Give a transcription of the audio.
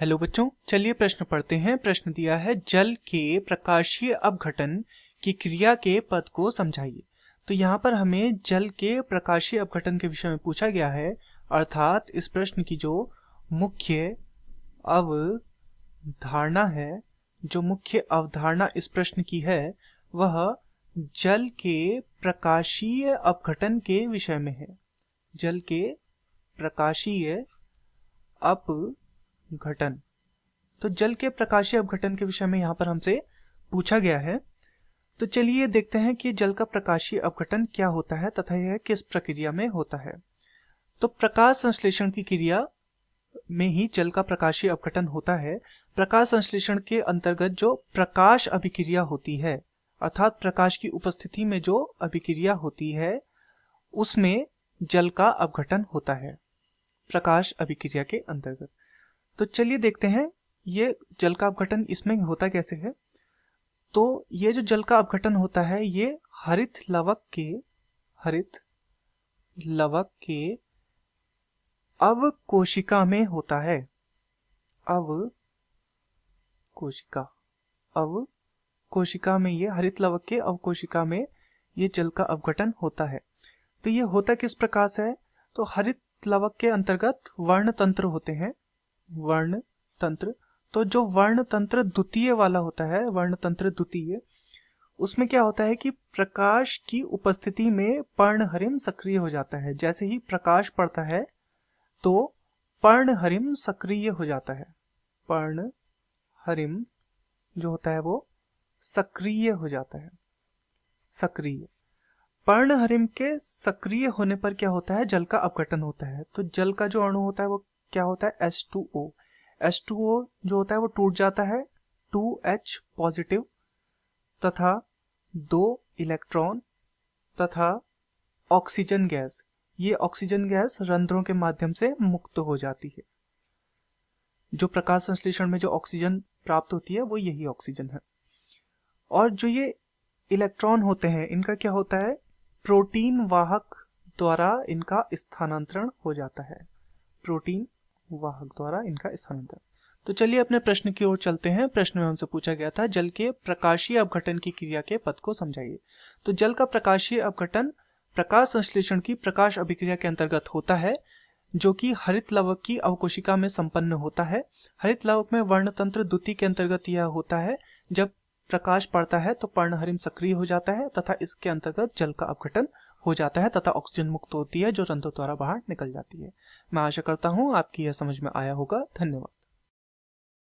Hello बच्चों, चलिए प्रश्न पढ़ते हैं। प्रश्न दिया है जल के प्रकाशीय अपघटन की क्रिया के पद को समझाइए। तो यहाँ पर हमें जल के प्रकाशीय अपघटन के विषय में पूछा गया है, अर्थात इस प्रश्न की जो मुख्य अवधारणा है, जो मुख्य अवधारणा इस प्रश्न की है वह जल के प्रकाशीय अपघटन के विषय में है। जल के प्रकाशीय अपघटन, तो जल के प्रकाशीय अपघटन के विषय में यहाँ पर हमसे पूछा गया है। तो चलिए देखते हैं कि जल का प्रकाशीय अपघटन क्या होता है तथा यह किस प्रक्रिया में होता है। तो प्रकाश संश्लेषण की क्रिया में ही जल का प्रकाशीय अपघटन होता है। प्रकाश संश्लेषण के अंतर्गत जो प्रकाश अभिक्रिया होती है, अर्थात प्रकाश की उपस्थिति में जो अभिक्रिया होती है, उसमें जल का अपघटन होता है प्रकाश अभिक्रिया के अंतर्गत। तो चलिए देखते हैं ये जल का अपघटन इसमें होता कैसे है। तो ये जो जल का अपघटन होता है ये हरित लवक के अवकोशिका में होता है। अवकोशिका में, ये हरित लवक के अवकोशिका में ये जल का अपघटन होता है। तो ये होता किस प्रकार से है? तो हरित लवक के अंतर्गत वर्ण तंत्र होते हैं, वर्ण तंत्र। तो जो वर्ण तंत्र द्वितीय वाला होता है, वर्ण तंत्र द्वितीय, उसमें क्या होता है कि प्रकाश की उपस्थिति में पर्णहरिम सक्रिय हो जाता है। जैसे ही प्रकाश पड़ता है तो पर्णहरिम सक्रिय हो जाता है। पर्णहरिम जो होता है वो सक्रिय हो जाता है। सक्रिय पर्णहरिम के सक्रिय होने पर क्या होता है? जल का अपघटन होता है। तो जल का जो अणु होता है वो क्या होता है? H2O। H2O जो होता है वो टूट जाता है 2H पॉजिटिव तथा 2 इलेक्ट्रॉन तथा ऑक्सीजन गैस। ये ऑक्सीजन गैस रंध्रों के माध्यम से मुक्त हो जाती है। जो प्रकाश संश्लेषण में जो ऑक्सीजन प्राप्त होती है वो यही ऑक्सीजन है। और जो ये इलेक्ट्रॉन होते हैं इनका क्या होता है? प्रोटीन वाहक द्वारा इनका स्थानांतरण हो जाता है। प्रोटीन वाहक द्वारा इनका स्थानांतरण। तो चलिए अपने प्रश्न की ओर चलते हैं। प्रश्न में हमसे पूछा गया था जल के प्रकाशीय अपघटन की क्रिया के पद को समझाइए। तो जल का प्रकाशीय अपघटन प्रकाश संश्लेषण की प्रकाश अभिक्रिया के अंतर्गत होता है, जो कि हरित लवक की अवकोशिका में संपन्न होता है। हरित लवक में वर्णतंत्र द्वितीय के अंतर्गत यह होता है। जब प्रकाश पड़ता है तो पर्णहरिम सक्रिय हो जाता है तथा इसके अंतर्गत जल का अपघटन हो जाता है तथा ऑक्सीजन मुक्त होती है जो रंध्रों द्वारा बाहर निकल जाती है। मैं आशा करता हूं आपकी यह समझ में आया होगा। धन्यवाद।